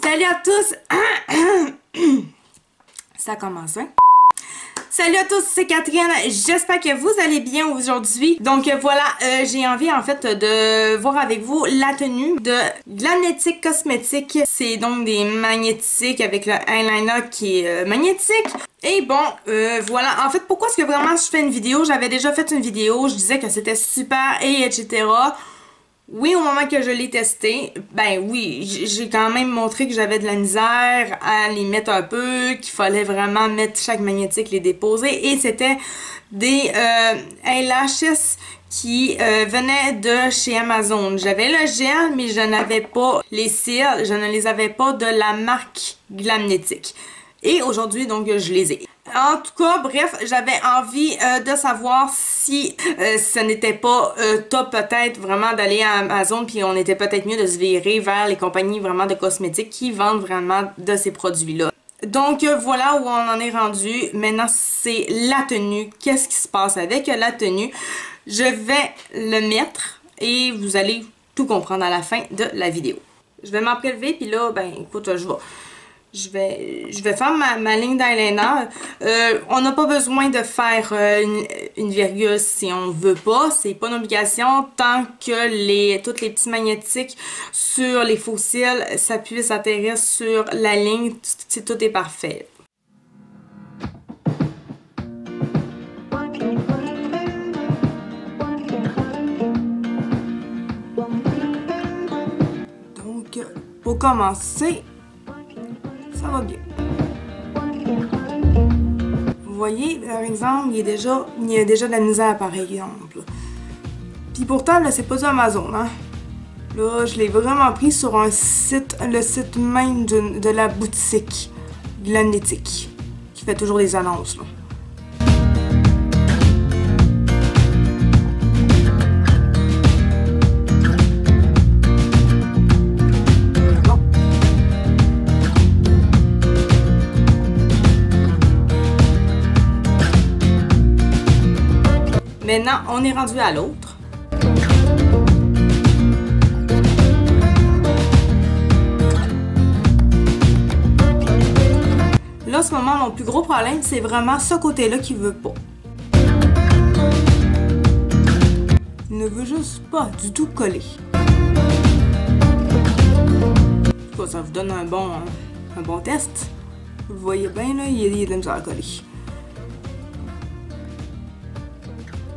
Salut à tous! Ça commence, hein? Salut à tous, c'est Catherine. J'espère que vous allez bien aujourd'hui. Donc voilà, j'ai envie en fait de voir avec vous la tenue de Glamnetic Cosmetics. C'est donc des magnétiques avec le eyeliner qui est magnétique. Et bon, voilà. En fait, pourquoi est-ce que vraiment je fais une vidéo? J'avais déjà fait une vidéo, je disais que c'était super et etc. Oui, au moment que je l'ai testé, ben oui, j'ai quand même montré que j'avais de la misère à les mettre un peu, qu'il fallait vraiment mettre chaque magnétique, les déposer, et c'était des eyelashes qui venaient de chez Amazon. J'avais le gel, mais je n'avais pas les cils, je ne les avais pas de la marque Glamnetic. Et aujourd'hui, donc, je les ai. En tout cas, bref, j'avais envie de savoir si ce n'était pas top peut-être vraiment d'aller à Amazon, puis on était peut-être mieux de se virer vers les compagnies vraiment de cosmétiques qui vendent vraiment de ces produits-là. Donc voilà où on en est rendu. Maintenant, c'est la tenue. Qu'est-ce qui se passe avec la tenue? Je vais le mettre et vous allez tout comprendre à la fin de la vidéo. Je vais m'en prélever, puis là, ben écoute, je vais faire ma ligne d'eyeliner. On n'a pas besoin de faire une virgule si on veut pas. C'est pas une obligation tant que tous les petits magnétiques sur les faux cils, ça puisse atterrir sur la ligne. Tout est parfait. Donc, pour commencer, ça va bien. Vous voyez, par exemple, il y a déjà de la misère, par exemple. Puis pourtant, là, c'est pas du Amazon, hein. Là, je l'ai vraiment pris sur un site, le site même de la boutique Glamnetic, qui fait toujours des annonces, là. Maintenant, on est rendu à l'autre. Là, en ce moment, mon plus gros problème, c'est vraiment ce côté-là qui veut pas. Il ne veut juste pas du tout coller. Ça vous donne un bon test. Vous voyez bien, là, il y a de la misère à coller.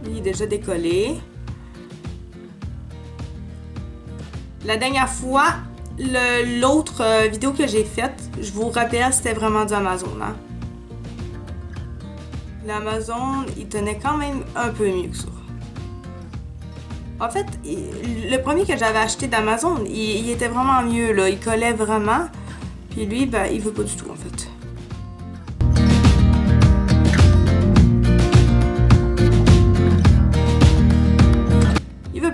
Il est déjà décollé. La dernière fois, l'autre vidéo que j'ai faite, je vous rappelle, c'était vraiment du Amazon. Hein? L'Amazon, il tenait quand même un peu mieux que ça. En fait, le premier que j'avais acheté d'Amazon, il était vraiment mieux, là. Il collait vraiment. Puis lui, ben, il veut pas du tout, en fait.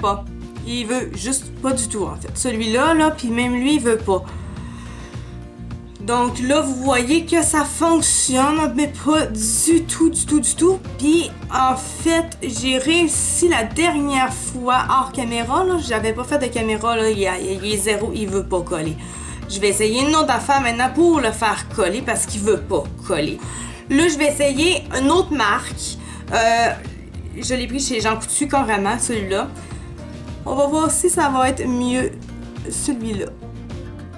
Pas. Il veut juste pas du tout en fait. Celui-là, là, puis même lui, il veut pas. Donc là, vous voyez que ça fonctionne, mais pas du tout. Puis en fait, j'ai réussi la dernière fois hors caméra, là, j'avais pas fait de caméra, là, il est zéro, il veut pas coller. Je vais essayer une autre affaire maintenant pour le faire coller parce qu'il veut pas coller. Là, je vais essayer une autre marque. Je l'ai pris chez Jean Coutu carrément, celui-là. On va voir si ça va être mieux celui-là.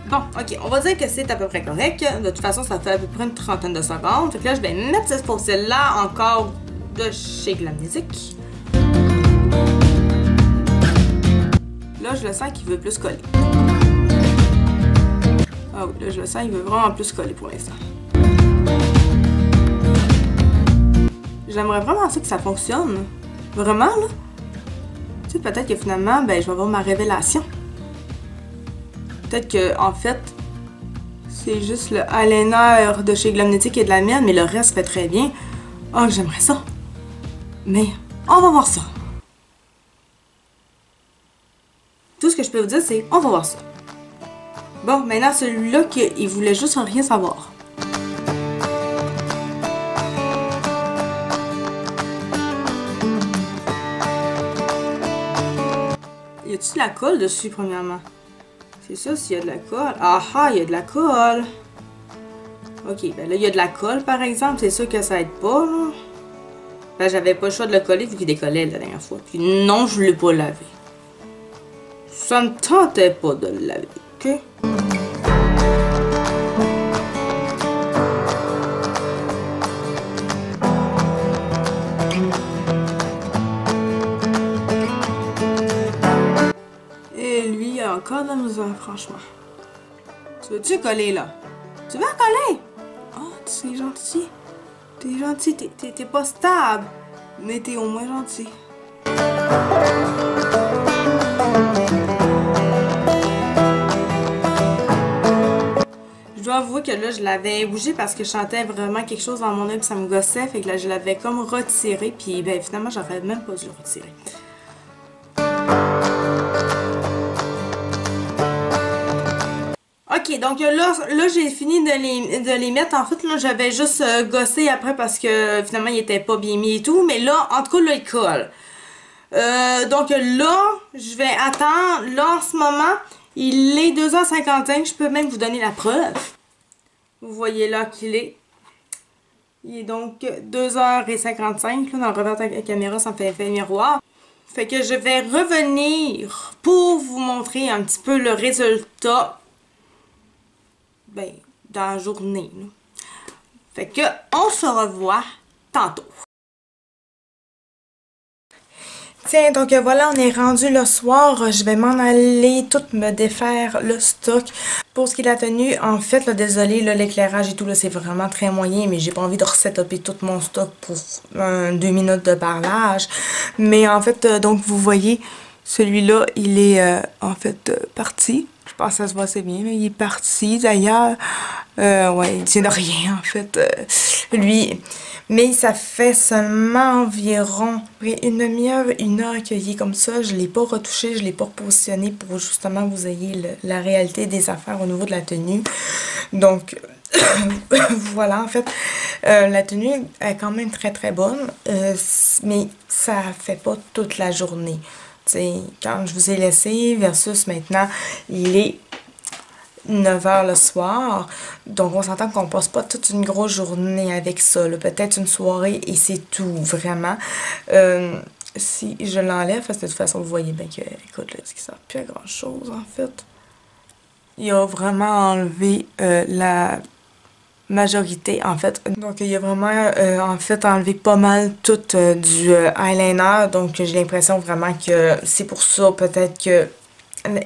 Bon, ok, on va dire que c'est à peu près correct. De toute façon, ça fait à peu près une trentaine de secondes. Fait que là, je vais mettre ce fossile-là encore de chez Glamnetic. Là, je le sens qu'il veut plus coller. Ah oui, là, je le sens, il veut vraiment plus coller pour l'instant. J'aimerais vraiment ça que ça fonctionne. Vraiment, là. Peut-être que finalement, ben, je vais avoir ma révélation. Peut-être que, en fait, c'est juste le eyeliner de chez Glamnetic et de la mienne, mais le reste fait très bien. Oh, j'aimerais ça. Mais, on va voir ça. Tout ce que je peux vous dire, c'est on va voir ça. Bon, maintenant, celui-là, il voulait juste rien savoir. Y a-tu de la colle dessus, premièrement? C'est C'est ça, s'il y a de la colle. Ah ah, il y a de la colle. Ok, ben là, il y a de la colle, par exemple. C'est sûr que ça aide pas, là. Ben, j'avais pas le choix de le coller vu qu'il décollait la dernière fois. Puis non, je l'ai pas lavé. Ça me tentait pas de le laver, ok? Et lui, il a encore de la misère, franchement. Tu veux-tu coller, là? Tu veux coller? Oh, c'est gentil. T'es gentil, t'es pas stable. Mais t'es au moins gentil. Je dois avouer que là, je l'avais bougé parce que je sentais vraiment quelque chose dans mon œil puis ça me gossait. Fait que là, je l'avais comme retiré. Puis ben, finalement, j'aurais même pas dû le retirer. Ok, donc là j'ai fini de les mettre. En fait, là, j'avais juste gossé après parce que finalement, il était pas bien mis et tout. Mais là, en tout cas, là, il colle. Donc là, je vais attendre. Là, en ce moment, il est 2h55. Je peux même vous donner la preuve. Vous voyez là qu'il est. Il est donc 2h55. Là, dans le revers de la caméra, ça me fait effet miroir. Fait que je vais revenir pour vous montrer un petit peu le résultat. Ben, dans la journée. Là. Fait que, on se revoit tantôt. Tiens, donc voilà, on est rendu le soir. Je vais m'en aller tout me défaire le stock. Pour ce qui est de la tenue, en fait, là, désolé, l'éclairage et tout, là, c'est vraiment très moyen, mais j'ai pas envie de resetuper tout mon stock pour 2 minutes de parlage. Mais en fait, donc vous voyez, celui-là, il est en fait parti. Je pense que ça se voit assez bien, là. Il est parti d'ailleurs. Ouais, il tient de rien en fait. Lui. Mais ça fait seulement environ une demi-heure, 1 heure qu'il est comme ça. Je l'ai pas retouché, je l'ai pas repositionné pour justement vous ayez la réalité des affaires au niveau de la tenue. Donc voilà, en fait, la tenue est quand même très très bonne, mais ça fait pas toute la journée. T'sais, quand je vous ai laissé versus maintenant, il est 9h le soir. Donc, on s'entend qu'on passe pas toute une grosse journée avec ça. Peut-être une soirée et c'est tout, vraiment. Si je l'enlève, parce que de toute façon, vous voyez bien que, écoute, là, ça ne sert plus à grand-chose, en fait. Il a vraiment enlevé la majorité, en fait. Donc, il a vraiment, en fait, enlevé pas mal tout du eyeliner. Donc, j'ai l'impression vraiment que c'est pour ça, peut-être que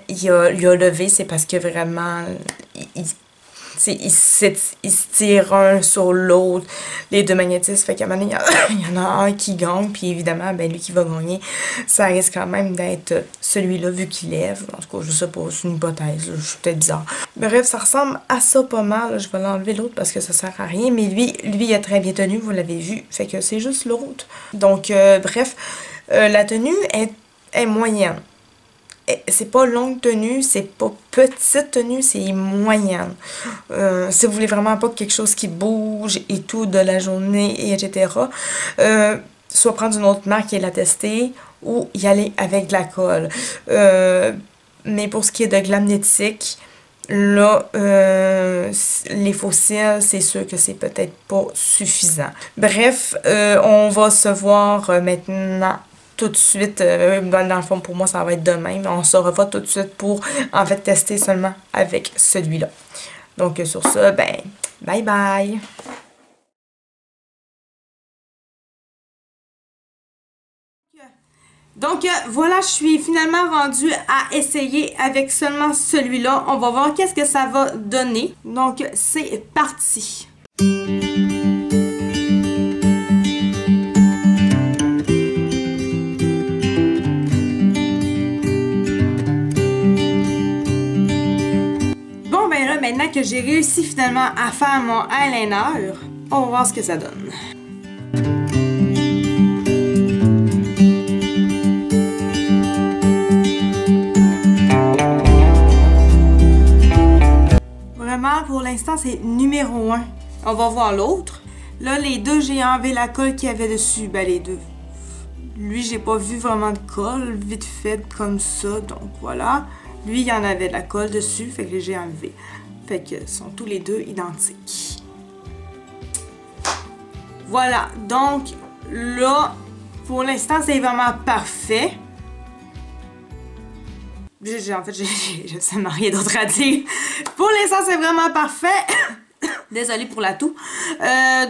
il a levé, c'est parce que vraiment, il se tire un sur l'autre, les deux magnétismes. Fait qu'à un moment donné, il y en a un qui gagne, puis évidemment, ben lui qui va gagner, ça risque quand même d'être celui-là vu qu'il lève. En tout cas, je sais pas, c'est une hypothèse, je suis peut-être bizarre. Bref, ça ressemble à ça pas mal. Je vais l'enlever l'autre parce que ça sert à rien, mais lui, il a très bien tenu, vous l'avez vu. Fait que c'est juste l'autre. Donc, bref, la tenue est moyenne. C'est pas longue tenue, c'est pas petite tenue, c'est moyenne. Si vous voulez vraiment pas quelque chose qui bouge et tout de la journée, etc., soit prendre une autre marque et la tester, ou y aller avec de la colle. Mais pour ce qui est de Glamnetic, là, les fossiles, c'est sûr que c'est peut-être pas suffisant. Bref, on va se voir maintenant tout de suite, dans le fond pour moi ça va être demain, mais on se revoit tout de suite pour en fait tester seulement avec celui-là. Donc sur ça, ben bye bye! Donc voilà, je suis finalement rendue à essayer avec seulement celui-là. On va voir qu'est-ce que ça va donner. Donc c'est parti! Maintenant que j'ai réussi finalement à faire mon eyeliner, on va voir ce que ça donne. Vraiment, pour l'instant, c'est numéro 1. On va voir l'autre. Là, les deux, j'ai enlevé la colle qu'il y avait dessus. Ben, les deux. Lui, j'ai pas vu vraiment de colle, vite fait comme ça. Donc, voilà. Lui, il y en avait de la colle dessus, fait que j'ai enlevé. Fait que sont tous les deux identiques. Voilà, donc là, pour l'instant, c'est vraiment parfait. En fait, ça n'a rien d'autre à dire. Pour l'instant, c'est vraiment parfait. Désolée pour la toux.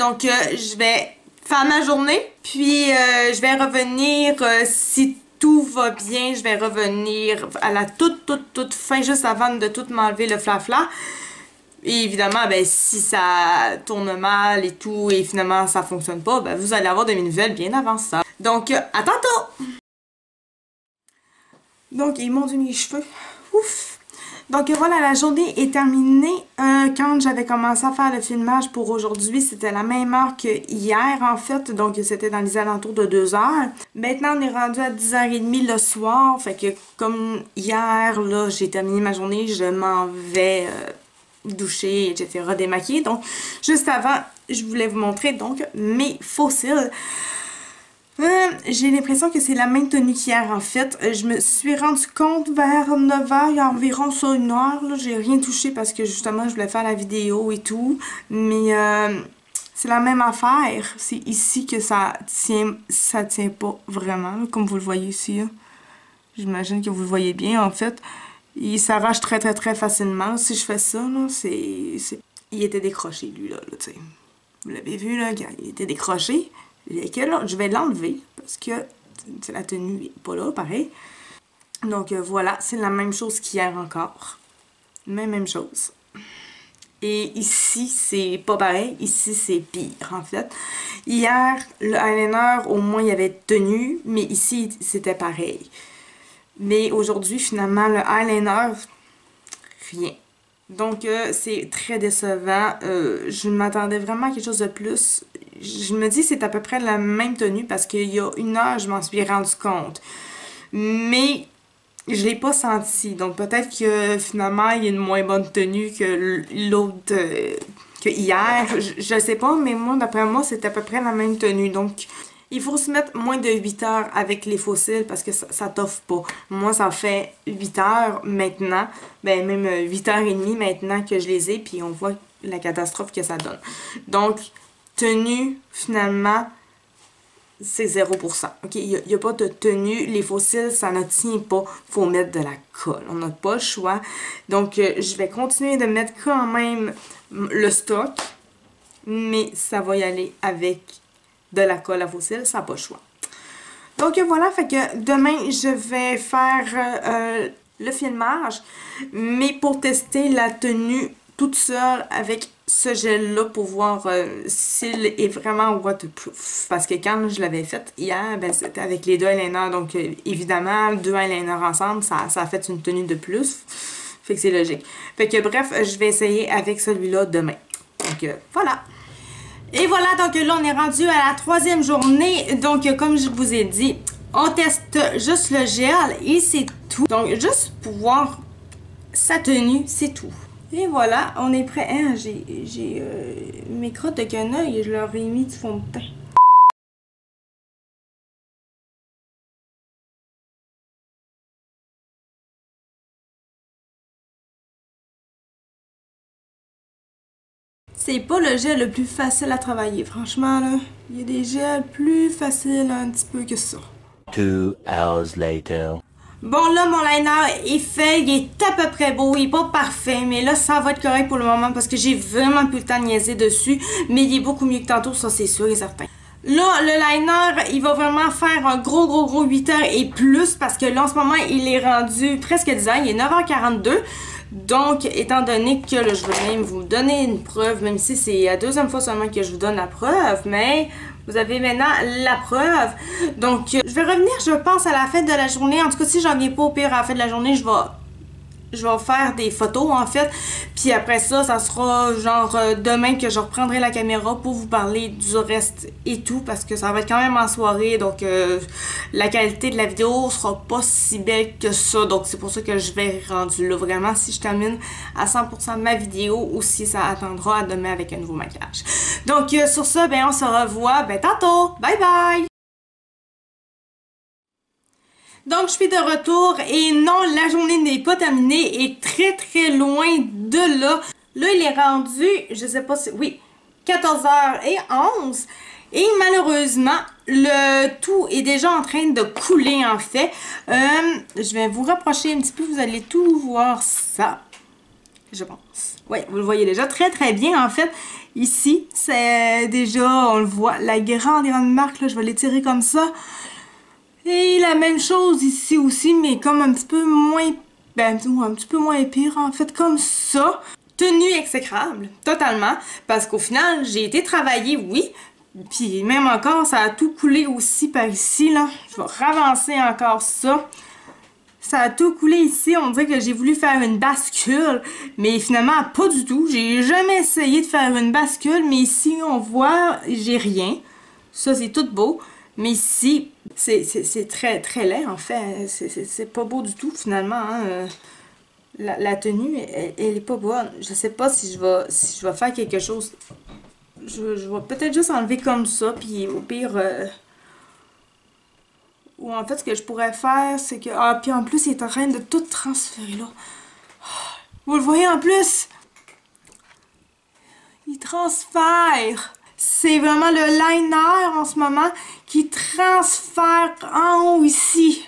Donc, je vais faire ma journée. Puis, je vais revenir, si tout va bien, je vais revenir à la toute fin, juste avant de tout m'enlever le flafla. Et évidemment, ben, si ça tourne mal et tout, et finalement ça fonctionne pas, ben, vous allez avoir de mes nouvelles bien avant ça. Donc, à tantôt! Donc, ils m'ont dû mes cheveux. Ouf! Donc, voilà, la journée est terminée. Quand j'avais commencé à faire le filmage pour aujourd'hui, c'était la même heure que hier, en fait. Donc, c'était dans les alentours de 2 heures. Maintenant, on est rendu à 10h30 le soir. Fait que, comme hier, là, j'ai terminé ma journée, je m'en vais doucher, etc., démaquiller. Donc, juste avant, je voulais vous montrer, donc, mes faux cils. J'ai l'impression que c'est la même tenue qu'hier en fait. Je me suis rendu compte vers 9h, il y a environ ça 1 heure. J'ai rien touché parce que justement je voulais faire la vidéo et tout. Mais c'est la même affaire. C'est ici que ça tient pas vraiment, là, comme vous le voyez ici. J'imagine que vous le voyez bien en fait. Il s'arrache très facilement. Si je fais ça, là, il était décroché lui là tu sais. Vous l'avez vu là, il était décroché. Je vais l'enlever parce que la tenue n'est pas là, pareil. Donc voilà, c'est la même chose qu'hier encore. Même chose. Et ici, c'est pas pareil. Ici, c'est pire, en fait. Hier, le eyeliner, au moins, il y avait tenue, mais ici, c'était pareil. Mais aujourd'hui, finalement, le eyeliner, rien. Donc, c'est très décevant. Je m'attendais vraiment à quelque chose de plus. Je me dis que c'est à peu près la même tenue parce qu'il y a 1 heure, je m'en suis rendu compte. Mais je l'ai pas senti. Donc, peut-être que finalement, il y a une moins bonne tenue que l'autre, que hier. Je sais pas, mais moi, d'après moi, c'est à peu près la même tenue. Donc, il faut se mettre moins de 8 heures avec les faux cils parce que ça t'offre pas. Moi, ça fait 8 heures maintenant, ben même 8h30 maintenant que je les ai, puis on voit la catastrophe que ça donne. Donc, tenue, finalement, c'est 0%. OK? Il n'y a pas de tenue. Les faux cils, ça ne tient pas. Il faut mettre de la colle. On n'a pas le choix. Donc, je vais continuer de mettre quand même le stock, mais ça va y aller avec de la colle à faux cils, ça n'a pas le choix. Donc voilà, fait que demain, je vais faire le filmage, mais pour tester la tenue toute seule avec ce gel-là pour voir s'il est vraiment waterproof. Parce que quand je l'avais fait hier, ben, c'était avec les 2 eyeliners, donc évidemment, 2 eyeliners ensemble, ça a fait une tenue de plus. Fait que c'est logique. Fait que bref, je vais essayer avec celui-là demain. Donc voilà. Et voilà, donc là, on est rendu à la 3e journée. Donc, comme je vous ai dit, on teste juste le gel et c'est tout. Donc, juste pour voir sa tenue, c'est tout. Et voilà, on est prêt. Hein, j'ai mes crottes de quenouille et je leur ai mis du fond de teint. C'est pas le gel le plus facile à travailler, franchement, là. Il y a des gels plus faciles un petit peu que ça. 2 hours later. Bon, là, mon liner est fait, il est à peu près beau, il est pas parfait, mais là, ça va être correct pour le moment parce que j'ai vraiment plus le temps de niaiser dessus, mais il est beaucoup mieux que tantôt, ça c'est sûr et certain. Là, le liner, il va vraiment faire un gros 8 heures et plus parce que là, en ce moment, il est rendu presque 10 heures, il est 9h42. Donc, étant donné que là, je vais même vous donner une preuve, même si c'est la 2e fois seulement que je vous donne la preuve, mais vous avez maintenant la preuve. Donc, je vais revenir, je pense, à la fin de la journée. En tout cas, si j'en viens pas au pire à la fin de la journée, je vais faire des photos, en fait. Puis après ça, ça sera genre demain que je reprendrai la caméra pour vous parler du reste et tout. Parce que ça va être quand même en soirée. Donc, la qualité de la vidéo sera pas si belle que ça. Donc, c'est pour ça que je vais rendu là. Vraiment, si je termine à 100% ma vidéo ou si ça attendra à demain avec un nouveau maquillage. Donc, sur ça, ben, on se revoit tantôt. Bye bye! Donc je suis de retour et non, la journée n'est pas terminée et très loin de là. Là il est rendu, je sais pas si, oui, 14h11 et malheureusement le tout est déjà en train de couler en fait. Je vais vous rapprocher un petit peu, vous allez tout voir ça, je pense. Oui, vous le voyez déjà très bien en fait. Ici, c'est déjà, on le voit, la grande marque, là, je vais l'étirer comme ça. Et la même chose ici aussi, mais comme un petit peu moins, un petit peu moins pire en fait, comme ça. Tenue exécrable, totalement, parce qu'au final, j'ai été travailler, oui, puis même encore, ça a tout coulé aussi par ici, là. Je vais ravancer encore ça. Ça a tout coulé ici, on dirait que j'ai voulu faire une bascule, mais finalement pas du tout. J'ai jamais essayé de faire une bascule, mais ici on voit, j'ai rien. Ça c'est tout beau, mais ici c'est très laid en fait. C'est pas beau du tout finalement. Hein. La tenue, elle est pas bonne. Je sais pas si je vais faire quelque chose. Je vais peut-être juste enlever comme ça, puis au pire... Ou en fait, ce que je pourrais faire, c'est que... Ah, puis en plus, il est en train de tout transférer là. Vous le voyez en plus? Il transfère. C'est vraiment le liner en ce moment qui transfère en haut ici.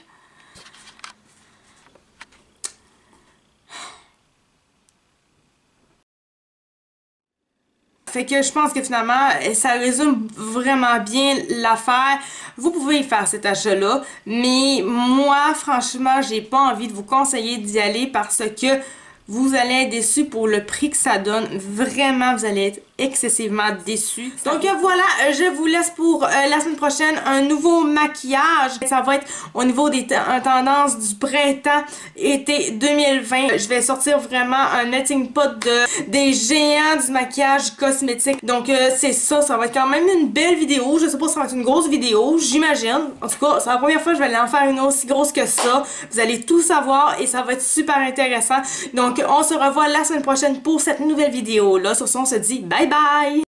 Fait que je pense que finalement, ça résume vraiment bien l'affaire. Vous pouvez faire cet achat-là, mais moi, franchement, j'ai pas envie de vous conseiller d'y aller parce que vous allez être déçus pour le prix que ça donne. Vraiment, vous allez être excessivement déçus. Donc voilà, je vous laisse pour la semaine prochaine un nouveau maquillage. Ça va être au niveau des tendances du printemps-été 2020. Je vais sortir vraiment un melting pot des géants du maquillage cosmétique. Donc c'est ça, ça va être quand même une belle vidéo. Je sais pas si ça va être une grosse vidéo, j'imagine. En tout cas, c'est la première fois que je vais aller en faire une aussi grosse que ça. Vous allez tout savoir et ça va être super intéressant. Donc on se revoit la semaine prochaine pour cette nouvelle vidéo là. Sur ce, on se dit bye bye!